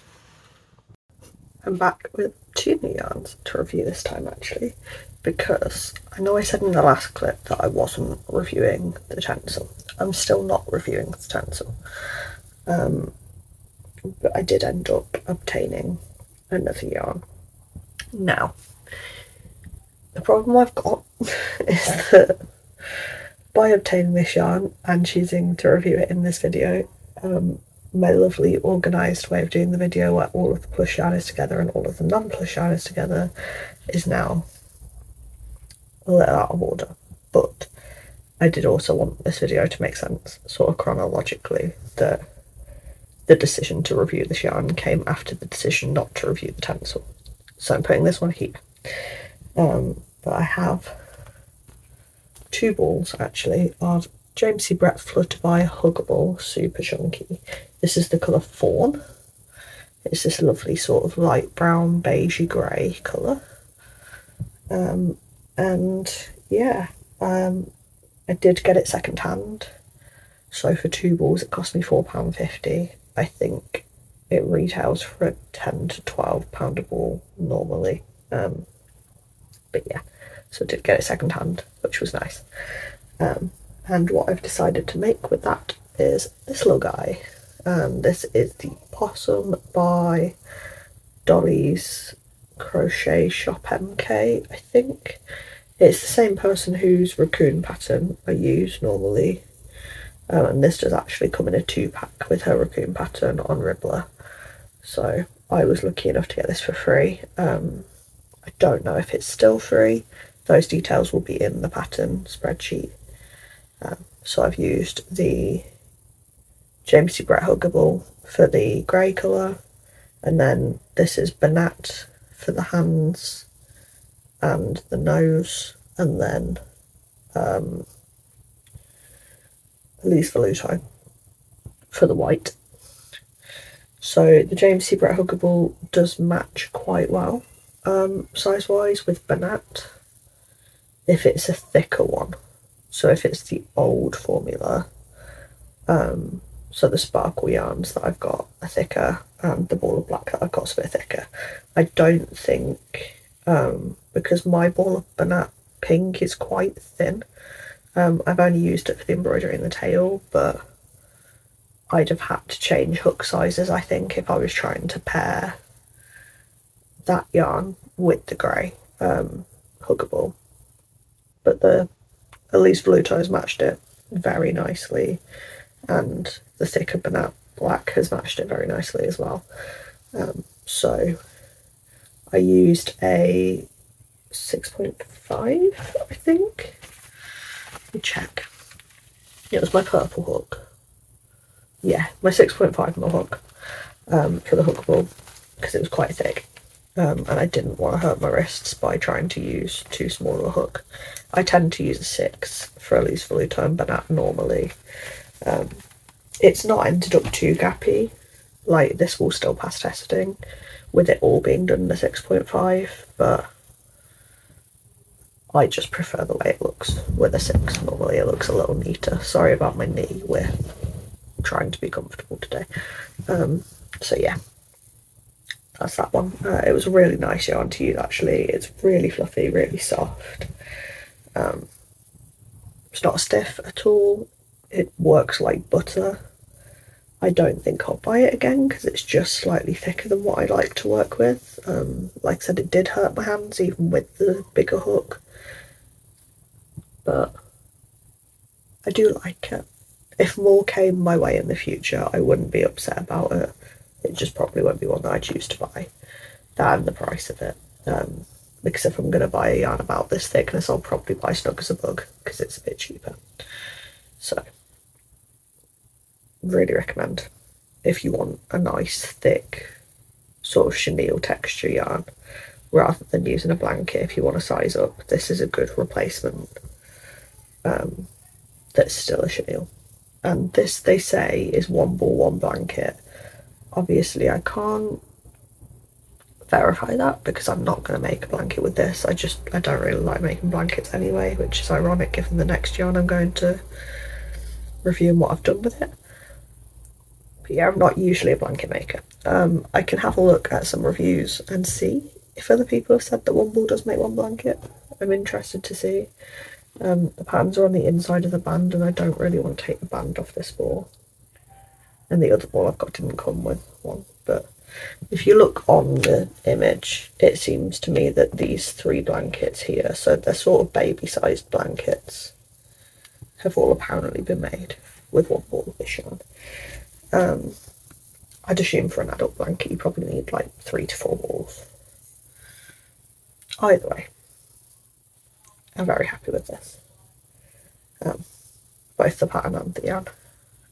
Speaker 1: I'm back with 2 new yarns to review this time, actually, because I know I said in the last clip that I wasn't reviewing the tencel. I'm still not reviewing the tencel, but I did end up obtaining another yarn. Now, the problem I've got is that by obtaining this yarn and choosing to review it in this video, my lovely organised way of doing the video where all of the plush yarn is together and all of the non-plush yarn is together is now a little out of order. But I did also want this video to make sense, sort of chronologically, that the decision to review this yarn came after the decision not to review the tencel. So I'm putting this one here. But I have 2 balls actually of James C. Brett Flutterby Huggable Super Chunky. This is the colour Fawn. It's this lovely sort of light brown beigey grey colour. And yeah, I did get it second hand. So for 2 balls it cost me £4.50. I think it retails for a £10 to £12 a ball normally. But yeah, so I did get it second hand, which was nice. And what I've decided to make with that is this little guy. This is the Possum by Dolly's Crochet Shop MK, I think. It's the same person whose raccoon pattern I use normally. And this does actually come in a 2-pack with her raccoon pattern on Ribbler. So I was lucky enough to get this for free. I don't know if it's still free. Those details will be in the pattern spreadsheet. So I've used the James C. Brett Huggable for the grey colour, and then this is Banat for the hands and the nose, and then Elise Veluto for the white. So the James C. Brett Huggable does match quite well size wise with Banat if it's a thicker one. So if it's the old formula, so the sparkle yarns that I've got are thicker, and the ball of black that I've got is a bit thicker. I don't think, because my ball of Banat pink is quite thin, I've only used it for the embroidery in the tail, but I'd have had to change hook sizes, I think, if I was trying to pair that yarn with the grey Huggable. But the Elise Veluto has matched it very nicely, and the thicker Banat black has matched it very nicely as well. So I used a 6.5, I think. Let me check. It was my purple hook. Yeah, my 6.5mm hook for the Huggable, because it was quite thick. And I didn't want to hurt my wrists by trying to use too small a hook. I tend to use a 6 for Elise Veluto and Banat normally. It's not ended up too gappy. Like, this will still pass testing with it all being done in a 6.5, but I just prefer the way it looks with a 6. Normally it looks a little neater. Sorry about my knee, we're trying to be comfortable today. So yeah, that's that one. It was a really nice yarn to use actually. It's really fluffy, really soft. It's not stiff at all. It works like butter. I don't think I'll buy it again because it's just slightly thicker than what I like to work with. Like I said, it did hurt my hands even with the bigger hook, but I do like it. If more came my way in the future, I wouldn't be upset about it. It just probably won't be one that I choose to buy. That and the price of it. Because if I'm going to buy a yarn about this thickness, I'll probably buy Snug as a Bug because it's a bit cheaper. So, really recommend if you want a nice thick sort of chenille texture yarn rather than using a blanket. If you want to size up, this is a good replacement that's still a chenille. And this, they say, is one ball, one blanket. Obviously I can't verify that because I'm not going to make a blanket with this. I don't really like making blankets anyway, which is ironic given the next yarn I'm going to review and what I've done with it. But yeah, I'm not usually a blanket maker. I can have a look at some reviews and see if other people have said that one ball does make one blanket. I'm interested to see. The patterns are on the inside of the band and I don't really want to take the band off this ball. And the other ball I've got didn't come with one, but if you look on the image, it seems to me that these 3 blankets here, so they're sort of baby-sized blankets, have all apparently been made with one ball of this yarn. I'd assume for an adult blanket you probably need like 3 to 4 balls. Either way, I'm very happy with this. Both the pattern and the yarn.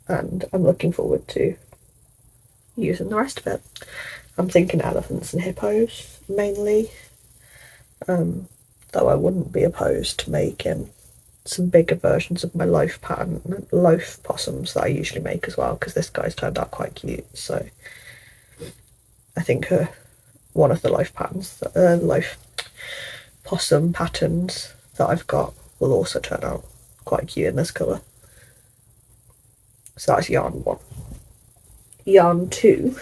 Speaker 1: And I'm looking forward to using the rest of it. I'm thinking elephants and hippos mainly, though I wouldn't be opposed to making some bigger versions of my loaf pattern, loaf possums that I usually make as well, because this guy's turned out quite cute. So I think one of the loaf patterns, loaf possum patterns that I've got will also turn out quite cute in this colour. So that's yarn 1. Yarn 2,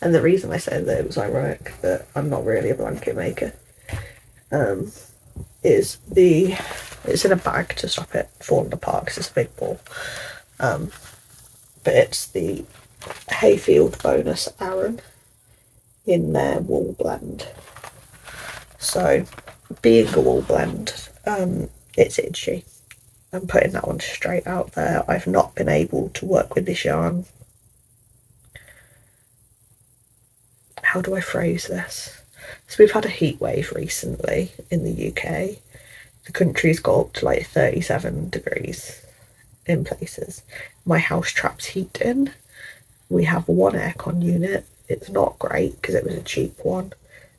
Speaker 1: and the reason I said that it was ironic that I'm not really a blanket maker, is it's in a bag to stop it falling apart because it's a big ball. But it's the Hayfield Bonus Aran in their wool blend. So being a wool blend, it's itchy. I'm putting that one straight out there. I've not been able to work with this yarn. How do I phrase this? So we've had a heat wave recently in the UK. The country's got up to like 37 degrees in places. My house traps heat in. We have one aircon unit. It's not great because it was a cheap one.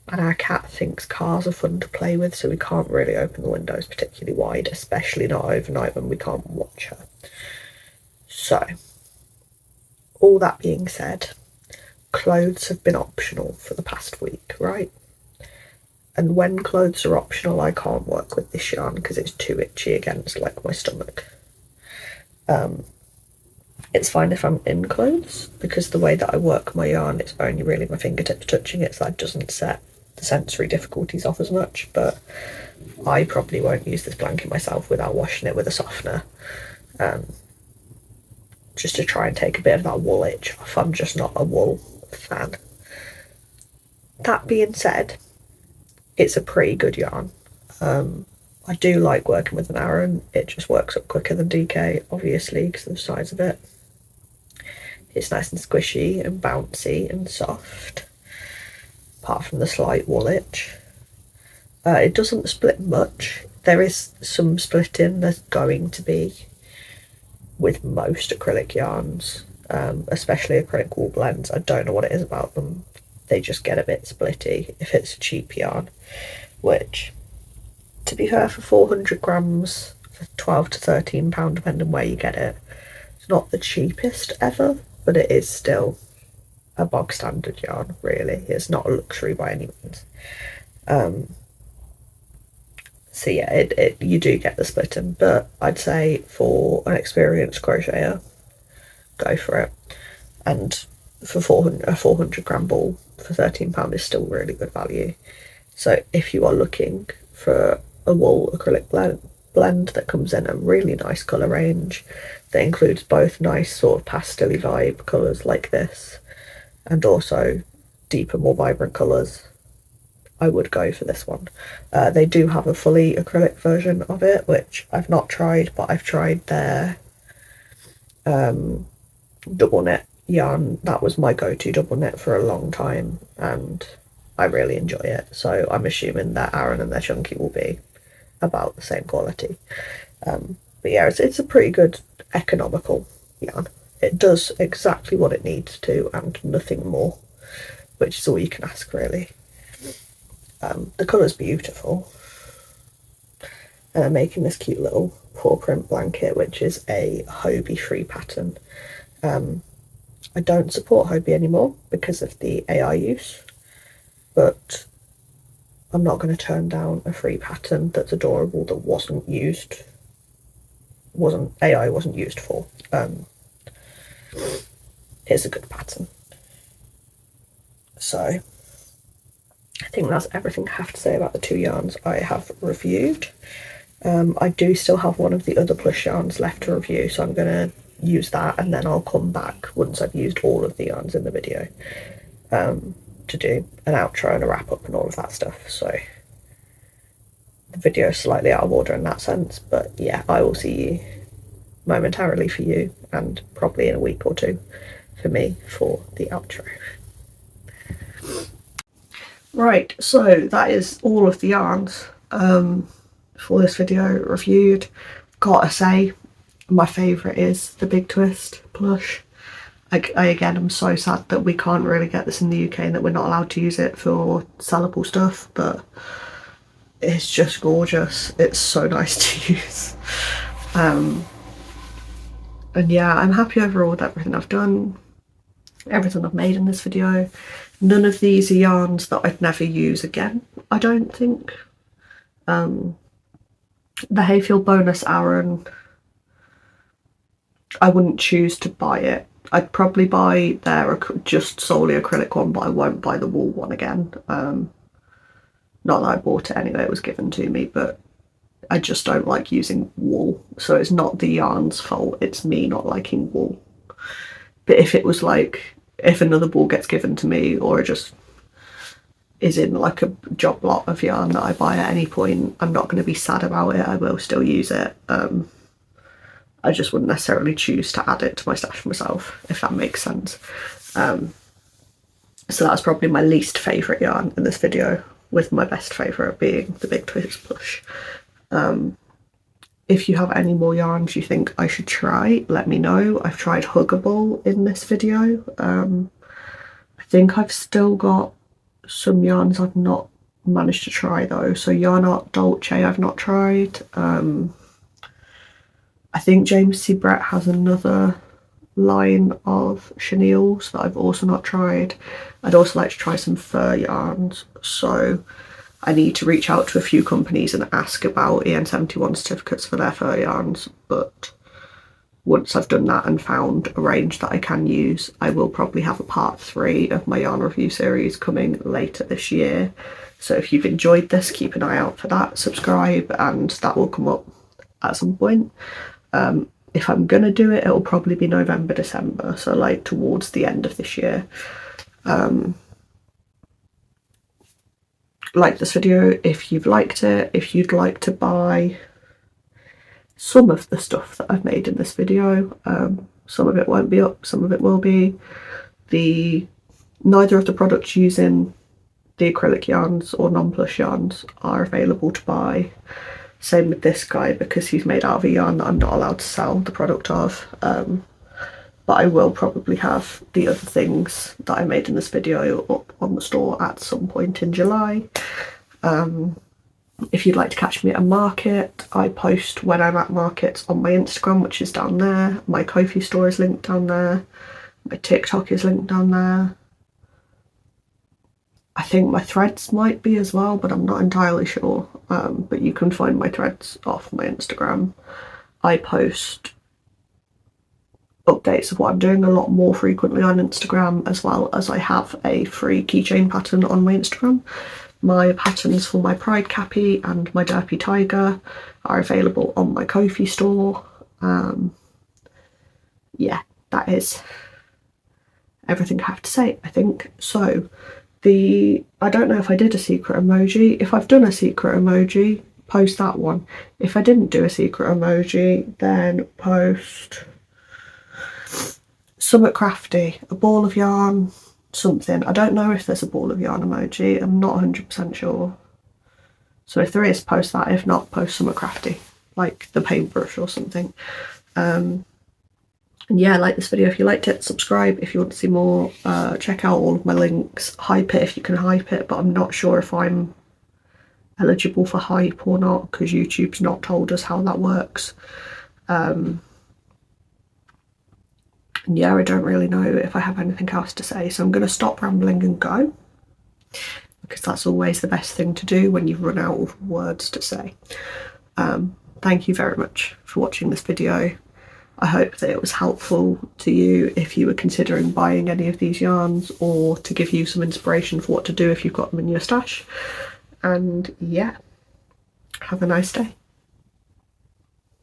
Speaker 1: And our cat thinks cars are fun to play with, so we can't really open the windows particularly wide, especially not overnight when we can't watch her. So, all that being said, clothes have been optional for the past week, right? And when clothes are optional, I can't work with this yarn because it's too itchy against like my stomach. It's fine if I'm in clothes because the way that I work my yarn, it's only really my fingertips touching it, so that doesn't set the sensory difficulties off as much. But I probably won't use this blanket myself without washing it with a softener, just to try and take a bit of that wool itch off. I'm just not a wool fan. That being said, it's a pretty good yarn. I do like working with an Aran. It just works up quicker than DK, obviously, because of the size of it. It's nice and squishy and bouncy and soft, apart from the slight wool itch. It doesn't split much. There is some splitting, there's going to be with most acrylic yarns, especially acrylic wool blends. I don't know what it is about them. They just get a bit splitty if it's a cheap yarn, which, to be fair, for 400 grams, for £12 to £13, depending where you get it, it's not the cheapest ever, but it is still a bog standard yarn, really. It's not a luxury by any means. So yeah, you do get the splitting, but I'd say for an experienced crocheter, go for it. And for a 400 gram ball for £13 is still really good value. So if you are looking for a wool acrylic blend that comes in a really nice colour range, that includes both nice sort of pastel-y vibe colours like this and also deeper, more vibrant colours, I would go for this one. They do have a fully acrylic version of it, which I've not tried, but I've tried their double knit yarn. That was my go-to double knit for a long time, and I really enjoy it. So I'm assuming that Aran and their chunky will be about the same quality. But yeah, it's a pretty good economical yarn. It does exactly what it needs to and nothing more, which is all you can ask, really. The colour's beautiful. And I'm making this cute little paw print blanket, which is a Hobie free pattern. I don't support Hobie anymore because of the AI use, but I'm not going to turn down a free pattern that's adorable that AI wasn't used for. It's a good pattern. So I think that's everything I have to say about the 2 yarns I have reviewed. I do still have one of the other Plush yarns left to review, so I'm going to use that, and then I'll come back once I've used all of the yarns in the video to do an outro and a wrap up and all of that stuff. So the video is slightly out of order in that sense, but yeah, I will see you momentarily for you, and probably in a week or 2 for me for the outro. Right, so that is all of the yarns for this video reviewed. Gotta say, my favourite is the Big Twist Plush. I again, I'm so sad that we can't really get this in the UK and that we're not allowed to use it for sellable stuff, but it's just gorgeous. It's so nice to use. And yeah, I'm happy overall with everything I've done, everything I've made in this video. None of these are yarns that I'd never use again, I don't think. The Hayfield Bonus Aran, I wouldn't choose to buy it. I'd probably buy their just solely acrylic one, but I won't buy the wool one again. Not that I bought it anyway, it was given to me, but I just don't like using wool. So it's not the yarn's fault, it's me not liking wool. But if it was like, if another wool gets given to me, or it just is in like a job lot of yarn that I buy at any point, I'm not going to be sad about it. I will still use it. I just wouldn't necessarily choose to add it to my stash myself, if that makes sense. So that's probably my least favourite yarn in this video, with my best favourite being the Big Twist Plush. If you have any more yarns you think I should try, let me know. I've tried Huggable in this video. I think I've still got some yarns I've not managed to try though. So Yarn Art Dolce I've not tried. I think James C. Brett has another line of chenilles that I've also not tried. I'd also like to try some fur yarns, so I need to reach out to a few companies and ask about EN71 certificates for their fur yarns, but once I've done that and found a range that I can use, I will probably have a part 3 of my yarn review series coming later this year. So if you've enjoyed this, keep an eye out for that, subscribe, and that will come up at some point. If I'm gonna do it, it'll probably be November, December, so like towards the end of this year. Like this video if you've liked it. If you'd like to buy some of the stuff that I've made in this video, some of it won't be up, some of it will be. Neither of the products using the acrylic yarns or non-plush yarns are available to buy. Same with this guy, because he's made out of a yarn that I'm not allowed to sell the product of. But I will probably have the other things that I made in this video up on the store at some point in July. If you'd like to catch me at a market, I post when I'm at markets on my Instagram, which is down there. My Ko-fi store is linked down there. My TikTok is linked down there. I think my threads might be as well, but I'm not entirely sure. But you can find my threads off my Instagram. I post updates of what I'm doing a lot more frequently on Instagram, as well as I have a free keychain pattern on my Instagram. My patterns for my Pride Cappy and my Derpy Tiger are available on my Ko-fi store. yeah, that is everything I have to say, I think. So I don't know if I did a secret emoji. If I've done a secret emoji, post that one. If I didn't do a secret emoji, then post somewhat crafty, a ball of yarn, something. I don't know if there's a ball of yarn emoji. I'm not 100% sure. So if there is, post that. If not, post somewhat crafty, like the paintbrush or something. And yeah, like this video if you liked it, subscribe if you want to see more, check out all of my links, hype it if you can hype it, but I'm not sure if I'm eligible for hype or not because YouTube's not told us how that works. And yeah, I don't really know if I have anything else to say, so I'm going to stop rambling and go, because that's always the best thing to do when you've run out of words to say. Thank you very much for watching this video. I hope that it was helpful to you if you were considering buying any of these yarns, or to give you some inspiration for what to do if you've got them in your stash. And yeah, have a nice day.